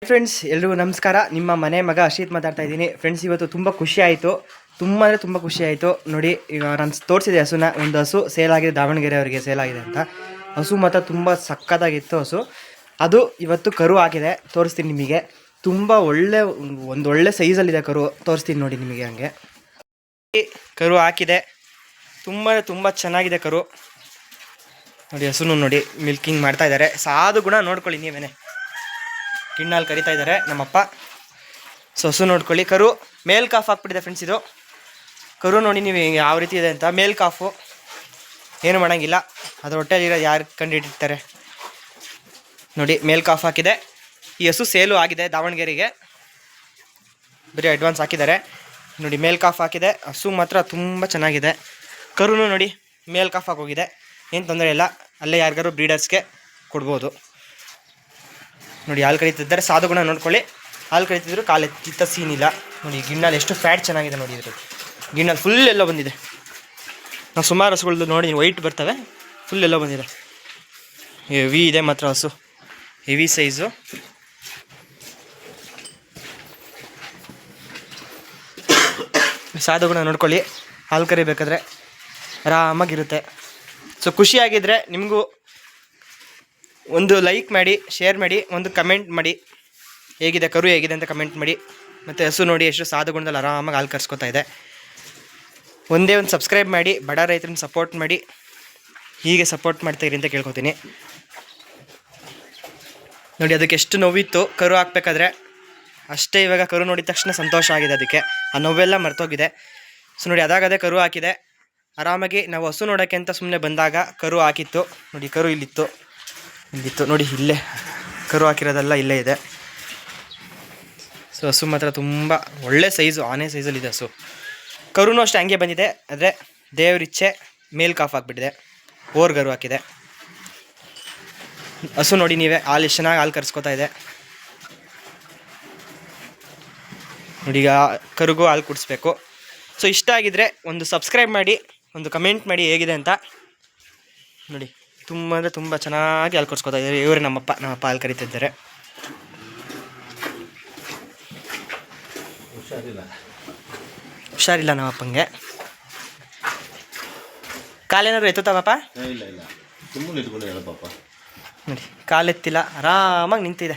Friends ಎಲ್ರಿಗೂ ನಮಸ್ಕಾರ. ನಿಮ್ಮ ಮನೆ ಮಗ ಅಶೀತ್ ಮಾತಾಡ್ತಾ ಇದ್ದೀನಿ. ಫ್ರೆಂಡ್ಸ್, ಇವತ್ತು ತುಂಬ ಖುಷಿ ಆಯಿತು, ತುಂಬ ಅಂದರೆ ತುಂಬ ಖುಷಿ ಆಯಿತು. ನೋಡಿ, ಈಗ ನಾನು ತೋರಿಸಿದೆ ಹಸುನ. ಒಂದು ಹಸು ಸೇಲ್ ಆಗಿದೆ, ದಾವಣಗೆರೆ ಅವರಿಗೆ ಸೇಲ್ ಆಗಿದೆ ಅಂತ. ಹಸು ಮಾತ್ರ ತುಂಬ ಸಕ್ಕತ್ತಾಗಿತ್ತು ಹಸು. ಅದು ಇವತ್ತು ಕರು ಹಾಕಿದೆ, ತೋರಿಸ್ತೀನಿ ನಿಮಗೆ. ತುಂಬ ಒಳ್ಳೆ ಸೈಜಲ್ಲಿದೆ ಕರು, ತೋರಿಸ್ತೀನಿ ನೋಡಿ ನಿಮಗೆ. ಹಂಗೆ ಕರು ಹಾಕಿದೆ, ತುಂಬ ಚೆನ್ನಾಗಿದೆ ಕರು. ನೋಡಿ, ಹಸುನು ನೋಡಿ ಮಿಲ್ಕಿಂಗ್ ಮಾಡ್ತಾ ಇದ್ದಾರೆ. ಸಾಧು ಗುಣ ನೋಡ್ಕೊಳ್ಳಿ ನೀವೇನೆ. ಕಿಣ್ಣಾಲ್ ಕರಿತಾ ಇದ್ದಾರೆ ನಮ್ಮಪ್ಪ. ಹಸು ನೋಡ್ಕೊಳ್ಳಿ. ಕರು ಮೇಲ್ ಕಾಫ್ ಹಾಕ್ಬಿಟ್ಟಿದೆ ಫ್ರೆಂಡ್ಸ್. ಇದು ಕರು ನೋಡಿ ನೀವು ಯಾವ ರೀತಿ ಇದೆ ಅಂತ. ಮೇಲ್ ಕಾಫು ಏನು ಮಾಡೋಂಗಿಲ್ಲ, ಅದ್ರ ಹೊಟ್ಟೆಲಿರೋ ಯಾರು ಕಂಡಿಟ್ಟಿರ್ತಾರೆ ನೋಡಿ. ಮೇಲ್ ಕಾಫ್ ಹಾಕಿದೆ. ಈ ಹಸು ಸೇಲು ಆಗಿದೆ ದಾವಣಗೆರೆಗೆ, ಬರೀ ಅಡ್ವಾನ್ಸ್ ಹಾಕಿದ್ದಾರೆ ನೋಡಿ. ಮೇಲ್ ಕಾಫ್ ಹಾಕಿದೆ. ಹಸು ಮಾತ್ರ ತುಂಬ ಚೆನ್ನಾಗಿದೆ. ಕರುನು ನೋಡಿ ಮೇಲ್ ಕಾಫ್ ಹಾಕೋಗಿದೆ, ಏನು ತೊಂದರೆ ಇಲ್ಲ. ಅಲ್ಲೇ ಯಾರಿಗಾರು ಬ್ರೀಡರ್ಸ್ಗೆ ಕೊಡ್ಬೋದು ನೋಡಿ. ಹಾಲು ಕರೀತಿದ್ದಾರೆ, ಸಾಧು ಗುಣ ನೋಡ್ಕೊಳ್ಳಿ. ಹಾಲು ಕರೀತಿದ್ರು, ಕಾಲೆತ್ತಿತ್ತ ಸೀನಿಲ್ಲ ನೋಡಿ. ಗಿಣ್ಣಲ್ಲಿ ಎಷ್ಟು ಫ್ಯಾಟ್ ಚೆನ್ನಾಗಿದೆ ನೋಡಿ. ಇದ್ರ ಗಿಣ್ಣಲ್ಲಿ ಫುಲ್ ಎಲ್ಲ ಬಂದಿದೆ. ನಾವು ಸುಮಾರು ಹಸುಗಳದ್ದು ನೋಡಿ, ವೈಟ್ ಬರ್ತವೆ, ಫುಲ್ ಎಲ್ಲ ಬಂದಿದೆ. ಹೆವಿ ಇದೆ ಮಾತ್ರ ಹಸು, ಹೆವಿ ಸೈಜು. ಸಾಧು ಗುಣ ನೋಡ್ಕೊಳ್ಳಿ. ಹಾಲು ಕರಿಬೇಕಾದ್ರೆ ಆರಾಮಾಗಿರುತ್ತೆ. ಸೊ ಖುಷಿಯಾಗಿದ್ದರೆ ನಿಮಗೂ ಒಂದು ಲೈಕ್ ಮಾಡಿ, ಶೇರ್ ಮಾಡಿ, ಒಂದು ಕಮೆಂಟ್ ಮಾಡಿ, ಹೇಗಿದೆ ಕರು ಹೇಗಿದೆ ಅಂತ ಕಮೆಂಟ್ ಮಾಡಿ. ಮತ್ತು ಹಸು ನೋಡಿ ಎಷ್ಟು ಸಾಧು ಗುಣದಲ್ಲಿ ಆರಾಮಾಗಿ ಹಾಲು ಕರ್ಸ್ಕೊತಾ ಇದೆ. ಒಂದೇ ಒಂದು ಸಬ್ಸ್ಕ್ರೈಬ್ ಮಾಡಿ, ಬಡ ರೈತರನ್ನ ಸಪೋರ್ಟ್ ಮಾಡಿ. ಹೀಗೆ ಸಪೋರ್ಟ್ ಮಾಡ್ತಾಯಿರಿ ಅಂತ ಕೇಳ್ಕೊತೀನಿ ನೋಡಿ. ಅದಕ್ಕೆ ಎಷ್ಟು ನೋವಿತ್ತು ಕರು ಹಾಕ್ಬೇಕಾದ್ರೆ, ಅಷ್ಟೇ ಇವಾಗ ಕರು ನೋಡಿದ ತಕ್ಷಣ ಸಂತೋಷ ಆಗಿದೆ. ಅದಕ್ಕೆ ಆ ನೋವೆಲ್ಲ ಮರ್ತೋಗಿದೆ. ಸೊ ನೋಡಿ, ಅದಾಗದೇ ಕರು ಹಾಕಿದೆ. ಆರಾಮಾಗಿ ನಾವು ಹಸು ನೋಡೋಕ್ಕೆ ಅಂತ ಸುಮ್ಮನೆ ಬಂದಾಗ ಕರು ಹಾಕಿತ್ತು ನೋಡಿ. ಕರು ಇಲ್ಲಿತ್ತು ನೋಡಿ, ಇಲ್ಲೇ ಕರು ಹಾಕಿರೋದೆಲ್ಲ ಇಲ್ಲೇ ಇದೆ. ಸೊ ಹಸು ಮಾತ್ರ ತುಂಬ ಒಳ್ಳೆ ಸೈಜು, ಆನೆ ಸೈಜಲ್ಲಿದೆ ಹಸು. ಕರುನೂ ಅಷ್ಟೇ ಹಂಗೆ ಬಂದಿದೆ, ಆದರೆ ದೇವರಿಚ್ಛೆ ಮೇಲ್ ಕಾಫ್ ಹಾಕ್ಬಿಟ್ಟಿದೆ, ಕರು ಹಾಕಿದೆ. ಹಸು ನೋಡಿ ನೀವೇ, ಹಾಲು ಎಷ್ಟು ಚೆನ್ನಾಗಿ ಹಾಲು ಕರ್ಸ್ಕೊತಾ ಇದೆ ನೋಡಿ. ಈಗ ಕರುಗೂ ಹಾಲು ಕುಡಿಸ್ಬೇಕು. ಸೊ ಇಷ್ಟ ಆಗಿದ್ರೆ ಒಂದು ಸಬ್ಸ್ಕ್ರೈಬ್ ಮಾಡಿ, ಒಂದು ಕಮೆಂಟ್ ಮಾಡಿ ಹೇಗಿದೆ ಅಂತ ನೋಡಿ. ತುಂಬ ಅಂದರೆ ತುಂಬ ಚೆನ್ನಾಗಿ ಹಾಲು ಕೊಡ್ಸ್ಕೊತಾ ಇದ್ದಾರೆ. ಇವರೇ ನಮ್ಮಪ್ಪ ಹಾಲು ಕರಿತಿದ್ದಾರೆ. ಹುಷಾರಿಲ್ಲ ನಮ್ಮಪ್ಪಂಗೆ. ಕಾಲೇನಾದ್ರು ಎತ್ತುತ್ತಾವಪ್ಪ? ನೋಡಿ, ಕಾಲೆತ್ತಿಲ್ಲ, ಆರಾಮಾಗಿ ನಿಂತಿದೆ.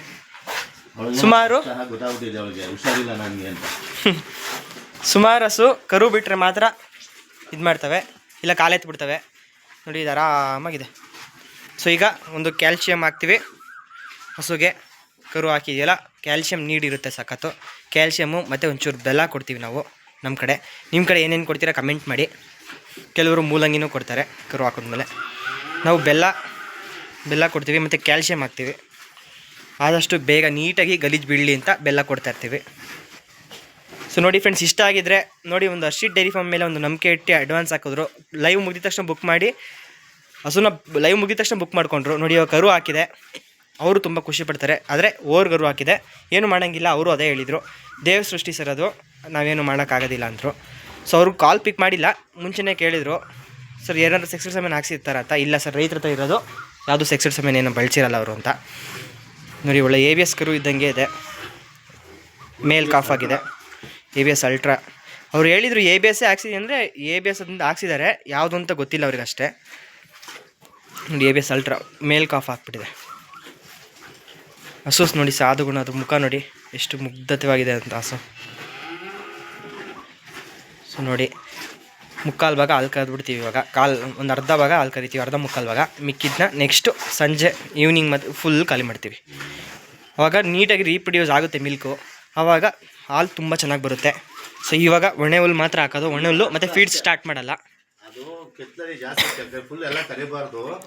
ಸುಮಾರು ಹಸು ಕರು ಬಿಟ್ಟರೆ ಮಾತ್ರ ಇದು ಮಾಡ್ತವೆ, ಇಲ್ಲ ಕಾಲೆತ್ತು ಬಿಡ್ತವೆ ನೋಡಿ. ಇದು ಆರಾಮಾಗಿದೆ. ಸೊ ಈಗ ಒಂದು ಕ್ಯಾಲ್ಶಿಯಮ್ ಹಾಕ್ತೀವಿ ಹಸುಗೆ. ಕರು ಹಾಕಿದೆಯಲ್ಲ, ಕ್ಯಾಲ್ಶಿಯಮ್ ನೀಡಿರುತ್ತೆ ಸಖತ್ತು. ಕ್ಯಾಲ್ಶಿಯಮ್ಮು ಮತ್ತು ಒಂಚೂರು ಬೆಲ್ಲ ಕೊಡ್ತೀವಿ ನಾವು ನಮ್ಮ ಕಡೆ. ನಿಮ್ಮ ಕಡೆ ಏನೇನು ಕೊಡ್ತೀರಾ ಕಮೆಂಟ್ ಮಾಡಿ. ಕೆಲವರು ಮೂಲಂಗಿನೂ ಕೊಡ್ತಾರೆ ಕರು ಹಾಕಿದ್ಮೇಲೆ. ನಾವು ಬೆಲ್ಲ ಕೊಡ್ತೀವಿ ಮತ್ತು ಕ್ಯಾಲ್ಶಿಯಮ್ ಹಾಕ್ತೀವಿ. ಆದಷ್ಟು ಬೇಗ ನೀಟಾಗಿ ಗಲೀಜು ಬೀಳಲಿ ಅಂತ ಬೆಲ್ಲ ಕೊಡ್ತಾಯಿರ್ತೀವಿ. ಸೊ ನೋಡಿ ಫ್ರೆಂಡ್ಸ್, ಇಷ್ಟ ಆಗಿದ್ದರೆ ನೋಡಿ, ಒಂದು ಅರ್ಷಿತ್ ಡೈರಿ ಫಾರ್ಮ್ ಮೇಲೆ ಒಂದು ನಂಬಿಕೆ ಇಟ್ಟು ಅಡ್ವಾನ್ಸ್ ಹಾಕಿದ್ರು. ಲೈವ್ ಮುಗಿದ ತಕ್ಷಣ ಬುಕ್ ಮಾಡಿ, ಹಸುನ ಲೈವ್ ಮುಗಿದ ತಕ್ಷಣ ಬುಕ್ ಮಾಡಿಕೊಂಡ್ರು ನೋಡಿ. ಇವಾಗ ಕರು ಹಾಕಿದೆ, ಅವರು ತುಂಬ ಖುಷಿ ಪಡ್ತಾರೆ. ಆದರೆ ಕರು ಹಾಕಿದೆ, ಏನು ಮಾಡೋಂಗಿಲ್ಲ. ಅವರು ಅದೇ ಹೇಳಿದರು, ದೇವ್ರ ಸೃಷ್ಟಿಸಿರೋದು, ನಾವೇನು ಮಾಡೋಕ್ಕಾಗೋದಿಲ್ಲ ಅಂದರು. ಸೊ ಅವರು ಕಾಲ್ ಪಿಕ್ ಮಾಡಿಲ್ಲ, ಮುಂಚೆನೇ ಕೇಳಿದರು, ಸರ್ ಏನಾದರೂ ಸೆಕ್ಸೆಡ್ ಸೆಮೆನ್ ಹಾಕ್ಸಿರ್ತಾರ ಅಂತ. ಇಲ್ಲ ಸರ್, ರೈತರ ಹತ್ರ ಇರೋದು ಯಾವುದು ಸೆಕ್ಸೆಡ್ ಸೆಮೆನ್ ಏನೋ ಬಳಸಿರಲ್ಲ ಅವರು ಅಂತ ನೋಡಿ. ಒಳ್ಳೆ ABS ಕರು ಇದ್ದಂಗೆ ಇದೆ. ಮೇಲ್ ಕಾಫ್ ಆಗಿದೆ, ABS ಅಲ್ಟ್ರಾ. ಅವ್ರು ಹೇಳಿದರು ABS ಹಾಕ್ಸಿದೆ ಅಂದರೆ ABS ಅಂತ ಹಾಕ್ಸಿದ್ದಾರೆ, ಯಾವುದು ಅಂತ ಗೊತ್ತಿಲ್ಲ ಅವ್ರಿಗೆ ಅಷ್ಟೇ ನೋಡಿ. ABS ಅಲ್ಟ್ರಾ ಮೇಲ್ ಕಾಫ್ ಹಾಕ್ಬಿಟ್ಟಿದೆ. ಹಸು ನೋಡಿ ಸಾಧು ಗುಣ, ಅದು ಮುಖ ನೋಡಿ ಎಷ್ಟು ಮುಗ್ಧತೆವಾಗಿದೆ ಅಂತ ಹಸು. ಸೊ ನೋಡಿ, ಮುಕ್ಕಾಲು ಭಾಗ ಹಾಲು ಕರೆದ್ಬಿಡ್ತೀವಿ ಇವಾಗ. ಒಂದು ಅರ್ಧ ಭಾಗ ಹಾಲು ಕರಿತೀವಿ, ಅರ್ಧ ಮುಕ್ಕಾಲು ಭಾಗ. ಮಿಕ್ಕಿದ್ನ ನೆಕ್ಸ್ಟು ಸಂಜೆ ಈವ್ನಿಂಗ್ ಮತ್ತು ಫುಲ್ ಖಾಲಿ ಮಾಡ್ತೀವಿ. ಆವಾಗ ನೀಟಾಗಿ ರೀಪ್ರೊಡ್ಯೂಸ್ ಆಗುತ್ತೆ ಮಿಲ್ಕು, ಆವಾಗ ಹಾಲು ತುಂಬ ಚೆನ್ನಾಗಿ ಬರುತ್ತೆ. ಸೊ ಇವಾಗ ಒಣೆ ಹುಲ್ಲು ಮಾತ್ರ ಹಾಕೋದು, ಒಣೆ ಹುಲ್ಲು ಮತ್ತು ಫೀಡ್ಸ್ ಸ್ಟಾರ್ಟ್ ಮಾಡಲ್ಲ.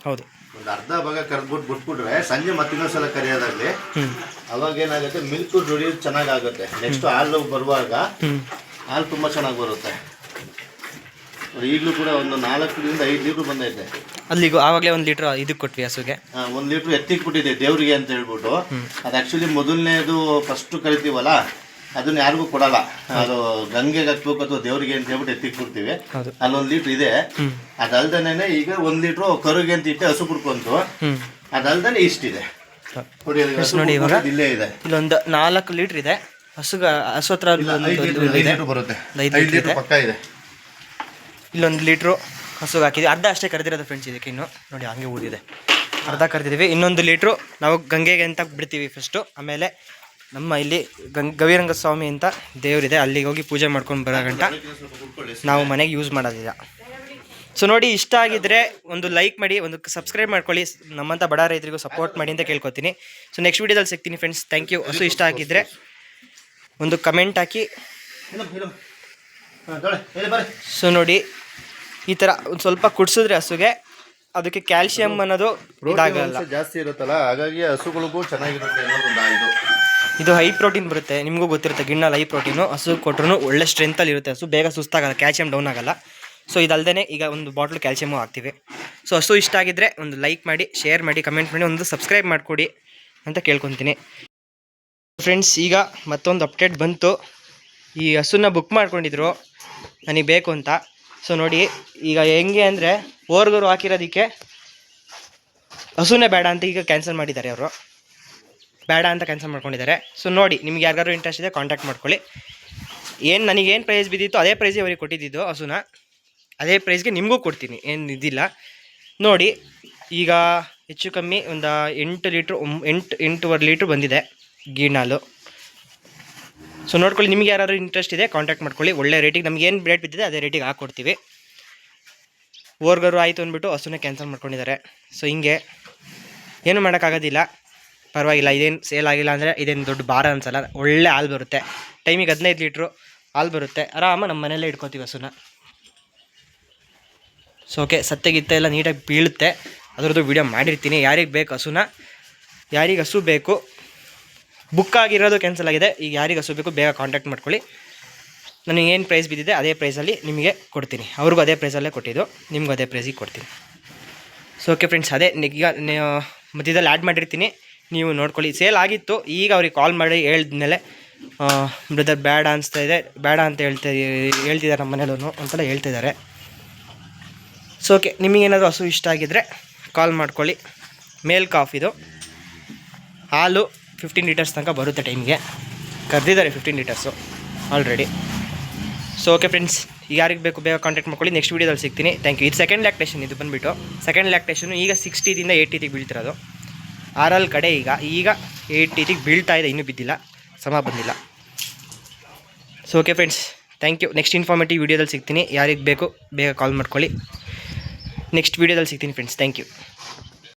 ಹೌದು, ಒಂದು ಅರ್ಧ ಭಾಗ ಕರೆದ್ಬಿಟ್ಟು ಬಿಟ್ಬಿಟ್ರೆ ಸಂಜೆ ಮತ್ತೆ ಇನ್ನೊಂದ್ಸಲ ಕರಿಯೋದಾಗಲಿ, ಅವಾಗ ಏನಾಗುತ್ತೆ ಮಿಲ್ಕ್ ಪ್ರೊಡ್ಯೂಸ್ ಚೆನ್ನಾಗಾಗುತ್ತೆ. ನೆಕ್ಸ್ಟ್ ಹಾಲು ಬರುವಾಗ ಹಾಲು ತುಂಬ ಚೆನ್ನಾಗಿ ಬರುತ್ತೆ. ಈಗಲೂ ಕೂಡ ಒಂದು 4 ರಿಂದ 5 ಲೀಟ್ರ್ ಬಂದೈತೆ. ಅಲ್ಲಿಗೂ ಆವಾಗಲೇ 1 ಲೀಟ್ರ್ ಇದಕ್ಕೆ ಕೊಟ್ವಿ ಹಸುಗೆ. 1 ಲೀಟ್ರ್ ಎತ್ತಿಕ್ಬಿಟ್ಟಿದೆ ದೇವ್ರಿಗೆ ಅಂತ ಹೇಳ್ಬಿಟ್ಟು. ಅದು ಆ್ಯಕ್ಚುಲಿ ಮೊದಲನೇದು ಫಸ್ಟು ಕರಿತೀವಲ್ಲ, ಅದನ್ನ ಯಾರಿಗೂ ಕೊಡಲ್ಲ. ಅದು ಗಂಗೆಗೆ ಹಚ್ಬೇಕು ಅಥವಾ ದೇವರಿಗೆ ಅಂತ ಹೇಳ್ಬಿಟ್ಟು ಎತ್ತಿಕ್ಬಿಡ್ತೀವಿ. ಅಲ್ಲೊಂದು ಲೀಟ್ರ್ ಇದೆ. ಅದಲ್ದೇನೆ ಈಗ 1 ಲೀಟ್ರು ಕರುಗೆ ಅಂತ ಇಟ್ಟೆ ಹಸು ಕುಡ್ಕೊಂತು. ಅದಲ್ದೇನೆ ಇಷ್ಟಿದೆ. ನೋಡಿ ಅಲ್ಲಿ Friends ಹಸು ನೋಡಿ ಇವಾಗ ಕುಟ್ಬಿಟ್ಟಿದ್ದು ಇಲ್ಲೇ ಇದೆ. ಇಲ್ಲೊಂದು 4 ಲೀಟ್ರ್ ಇದೆ. ಹಸು ಹತ್ರ ಇಲ್ಲ, 5 ಲೀಟರ್ ಬರುತ್ತೆ. 5 ಲೀಟರ್ ಪಕ್ಕ ಇದೆ. ಇಲ್ಲೊಂದು ಲೀಟ್ರು ಹಸುಗೆ ಹಾಕಿದ್ವಿ. ಅರ್ಧ ಅಷ್ಟೇ ಕರೆದಿರೋದು ಫ್ರೆಂಡ್ಸ್ ಇದಕ್ಕೆ. ಇನ್ನು ನೋಡಿ ಹಂಗೆ ಊದಿದೆ, ಅರ್ಧ ಕರೆದಿದ್ದೀವಿ. ಇನ್ನೊಂದು ಲೀಟ್ರು ನಾವು ಗಂಗೆಗೆ ಅಂತ ಬಿಡ್ತೀವಿ ಫಸ್ಟು. ಆಮೇಲೆ ನಮ್ಮ ಇಲ್ಲಿ ಗವಿರಂಗ ಸ್ವಾಮಿ ಅಂತ ದೇವರಿದೆ, ಅಲ್ಲಿಗೆ ಹೋಗಿ ಪೂಜೆ ಮಾಡ್ಕೊಂಡು ಬರೋ ಗಂಟ ನಾವು ಮನೆಗೆ ಯೂಸ್ ಮಾಡೋದಿಲ್ಲ. ಸೊ ನೋಡಿ, ಇಷ್ಟ ಆಗಿದ್ದರೆ ಒಂದು ಲೈಕ್ ಮಾಡಿ, ಒಂದು ಸಬ್ಸ್ಕ್ರೈಬ್ ಮಾಡ್ಕೊಳ್ಳಿ. ನಮ್ಮಂಥ ಬಡ ರೈತರಿಗೂ ಸಪೋರ್ಟ್ ಮಾಡಿ ಅಂತ ಕೇಳ್ಕೊತೀನಿ. ಸೊ ನೆಕ್ಸ್ಟ್ ವೀಡಿಯೋದಲ್ಲಿ ಸಿಗ್ತೀನಿ ಫ್ರೆಂಡ್ಸ್. Thank you. ಹಸು ಇಷ್ಟ ಆಗಿದ್ದರೆ ಒಂದು ಕಮೆಂಟ್ ಹಾಕಿ. ಸೊ ನೋಡಿ, ಈ ಥರ ಒಂದು ಸ್ವಲ್ಪ ಕುಡಿಸಿದ್ರೆ ಹಸುಗೆ ಅದಕ್ಕೆ ಕ್ಯಾಲ್ಸಿಯಂ ಅನ್ನೋದು ಇದಾಗಲ್ಲ, ಜಾಸ್ತಿ ಇರುತ್ತಲ್ಲ, ಹಾಗಾಗಿ ಹಸುಗಳಿಗೂ ಚೆನ್ನಾಗಿರುತ್ತೆ ಅನ್ನೋದೊಂದು ಇದು. ಇದು ಹೈ ಪ್ರೋಟೀನ್ ಬರುತ್ತೆ, ನಿಮಗೂ ಗೊತ್ತಿರುತ್ತೆ. ಗಿಣ್ಣಲ್ಲಿ ಹೈ ಪ್ರೋಟೀನು, ಹಸು ಕೊಟ್ಟರು ಒಳ್ಳೆ ಸ್ಟ್ರೆಂತಲ್ಲಿ ಇರುತ್ತೆ. ಹಸು ಬೇಗ ಸುಸ್ತಾಗಲ್ಲ, ಕ್ಯಾಲ್ಸಿಯಂ ಡೌನ್ ಆಗಲ್ಲ. ಸೊ ಇದಲ್ದೇ ಈಗ ಒಂದು ಬಾಟ್ಲು ಕ್ಯಾಲ್ಸಿಯಮು ಹಾಕ್ತೀವಿ. ಸೊ ಹಸು ಇಷ್ಟ ಆಗಿದ್ದರೆ ಒಂದು ಲೈಕ್ ಮಾಡಿ, ಶೇರ್ ಮಾಡಿ, ಕಮೆಂಟ್ ಮಾಡಿ, ಒಂದು ಸಬ್ಸ್ಕ್ರೈಬ್ ಮಾಡಿಕೊಡಿ ಅಂತ ಕೇಳ್ಕೊತೀನಿ ಫ್ರೆಂಡ್ಸ್. ಈಗ ಮತ್ತೊಂದು ಅಪ್ಡೇಟ್ ಬಂತು. ಈ ಹಸುನ ಬುಕ್ ಮಾಡ್ಕೊಂಡಿದ್ರು ನನಗೆ ಬೇಕು ಅಂತ. ಸೊ ನೋಡಿ, ಈಗ ಹೆಂಗೆ ಅಂದರೆ ಓರ್ಗರು ಹಾಕಿರೋದಕ್ಕೆ ಹಸುನೇ ಬೇಡ ಅಂತ ಈಗ ಕ್ಯಾನ್ಸಲ್ ಮಾಡಿದ್ದಾರೆ ಅವರು. ಬೇಡ ಅಂತ ಕ್ಯಾನ್ಸಲ್ ಮಾಡ್ಕೊಂಡಿದ್ದಾರೆ. ಸೊ ನೋಡಿ, ನಿಮ್ಗೆ ಯಾರಿಗಾದ್ರು ಇಂಟ್ರೆಸ್ಟ್ ಇದೆ ಕಾಂಟ್ಯಾಕ್ಟ್ ಮಾಡ್ಕೊಳ್ಳಿ. ನನಗೇನು ಪ್ರೈಸ್ ಬಿದ್ದಿತ್ತು ಅದೇ ಪ್ರೈಸ್ಗೆ ಅವ್ರಿಗೆ ಕೊಟ್ಟಿದ್ದು ಹಸುನ, ಅದೇ ಪ್ರೈಸ್ಗೆ ನಿಮಗೂ ಕೊಡ್ತೀನಿ, ಏನು ಇದಿಲ್ಲ. ನೋಡಿ, ಈಗ ಹೆಚ್ಚು ಕಮ್ಮಿ ಒಂದು 8 ಲೀಟ್ರ್ 8.5 ಲೀಟ್ರ್ ಬಂದಿದೆ ಗೀಣಾಲು. ಸೊ ನೋಡ್ಕೊಳ್ಳಿ, ನಿಮ್ಗೆ ಯಾರಾದರೂ ಇಂಟ್ರೆಸ್ಟ್ ಇದೆ ಕಾಂಟ್ಯಾಕ್ಟ್ ಮಾಡ್ಕೊಳ್ಳಿ. ಒಳ್ಳೆ ರೇಟಿಗೆ ನಮ್ಗೆ ಏನು ರೇಟ್ ಬಿದ್ದಿದೆ ಅದೇ ರೇಟಿಗೆ ಹಾಕ್ಕೊಡ್ತೀವಿ. ಓರ್ಗರು ಆಯಿತು ಅಂದ್ಬಿಟ್ಟು ಹಸುನೇ ಕ್ಯಾನ್ಸಲ್ ಮಾಡ್ಕೊಂಡಿದ್ದಾರೆ. ಸೊ ಹಿಂಗೆ ಏನು ಮಾಡೋಕ್ಕಾಗೋದಿಲ್ಲ, ಪರವಾಗಿಲ್ಲ. ಇದೇನು ಸೇಲ್ ಆಗಿಲ್ಲ ಅಂದರೆ ಇದೇನು ದೊಡ್ಡ ಭಾರ ಅನ್ಸಲ್ಲ. ಒಳ್ಳೆ ಹಾಲು ಬರುತ್ತೆ, ಟೈಮಿಗೆ 15 ಲೀಟ್ರು ಹಾಲು ಬರುತ್ತೆ. ಆರಾಮ ನಮ್ಮ ಮನೆಯಲ್ಲೇ ಇಟ್ಕೊತೀವಿ ಹಸುನ. ಸೊ ಓಕೆ, ಸತ್ತೆಗಿತ್ತ ಎಲ್ಲ ನೀಟಾಗಿ ಬೀಳುತ್ತೆ, ಅದರದ್ದು ವೀಡಿಯೋ ಮಾಡಿರ್ತೀನಿ. ಯಾರಿಗೆ ಬೇಕು ಹಸುನ, ಯಾರಿಗೆ ಹಸು ಬೇಕು, ಬುಕ್ ಆಗಿರೋದು ಕ್ಯಾನ್ಸಲ್ ಆಗಿದೆ. ಈಗ ಯಾರಿಗೆ ಹಸು ಬೇಕು ಬೇಗ ಕಾಂಟ್ಯಾಕ್ಟ್ ಮಾಡ್ಕೊಳ್ಳಿ. ನನಗೆ ಏನು ಪ್ರೈಸ್ ಬಿದ್ದಿದೆ ಅದೇ ಪ್ರೈಸಲ್ಲಿ ನಿಮಗೆ ಕೊಡ್ತೀನಿ. ಅವ್ರಿಗೂ ಅದೇ ಪ್ರೈಸಲ್ಲೇ ಕೊಟ್ಟಿದ್ದು, ನಿಮಗೂ ಅದೇ ಪ್ರೈಸಿಗೆ ಕೊಡ್ತೀನಿ. ಸೊ ಓಕೆ ಫ್ರೆಂಡ್ಸ್, ಅದೇ ಈಗ ಮಧ್ಯದಲ್ಲಿ ಆ್ಯಡ್ ಮಾಡಿರ್ತೀನಿ, ನೀವು ನೋಡ್ಕೊಳ್ಳಿ. ಸೇಲ್ ಆಗಿತ್ತು, ಈಗ ಅವ್ರಿಗೆ ಕಾಲ್ ಮಾಡಿ ಹೇಳಿದ್ಮೇಲೆ ಬ್ರದರ್ ಬೇಡ ಅನಿಸ್ತಾ ಇದೆ, ಬೇಡ ಅಂತ ಹೇಳ್ತಿದ್ದಾರೆ ನಮ್ಮ ಮನೇಲೂ ಅಂತೆಲ್ಲ ಹೇಳ್ತಿದ್ದಾರೆ. ಸೊ ಓಕೆ, ನಿಮಗೇನಾದರೂ ಹಸು ಇಷ್ಟ ಆಗಿದ್ದರೆ ಕಾಲ್ ಮಾಡ್ಕೊಳ್ಳಿ. ಮೇಲ್ ಕಾಫಿದು ಹಾಲು 15 ಲೀಟರ್ಸ್ ತನಕ ಬರುತ್ತೆ ಟೈಮಿಗೆ. ಕರೆದಿದ್ದಾರೆ 15 litres already. So okay friends, ಈಗ ಯಾರಿಗೆ ಬೇಕು ಬೇಗ ಕಾಂಟ್ಯಾಕ್ಟ್ ಮಾಡ್ಕೊಳ್ಳಿ. ನೆಕ್ಸ್ಟ್ ವೀಡಿಯೋದಲ್ಲಿ ಸಿಗ್ತೀನಿ. Thank you. ಇದು ಸೆಕೆಂಡ್ ಲ್ಯಾಕ್ಟೇಷನ್, ಇದು ಬಂದುಬಿಟ್ಟು ಸೆಕೆಂಡ್ ಲ್ಯಾಕ್ಟೇಷನು. ಈಗ 60 80 ಬೀಳ್ತಿರೋದು. 6 ಕಡೆ ಈಗ 80 ಬೀಳ್ತಾ ಇದೆ, ಇನ್ನೂ ಬಿದ್ದಿಲ್ಲ, ಸಮ ಬಂದಿಲ್ಲ. So okay friends, thank you. Next informative ವೀಡಿಯೋದಲ್ಲಿ ಸಿಗ್ತೀನಿ. ಯಾರಿಗೆ ಬೇಕು ಬೇಗ ಕಾಲ್ ಮಾಡ್ಕೊಳ್ಳಿ. ನೆಕ್ಸ್ಟ್ ವೀಡಿಯೋದಲ್ಲಿ ಸಿಗ್ತೀನಿ ಫ್ರೆಂಡ್ಸ್. Thank you.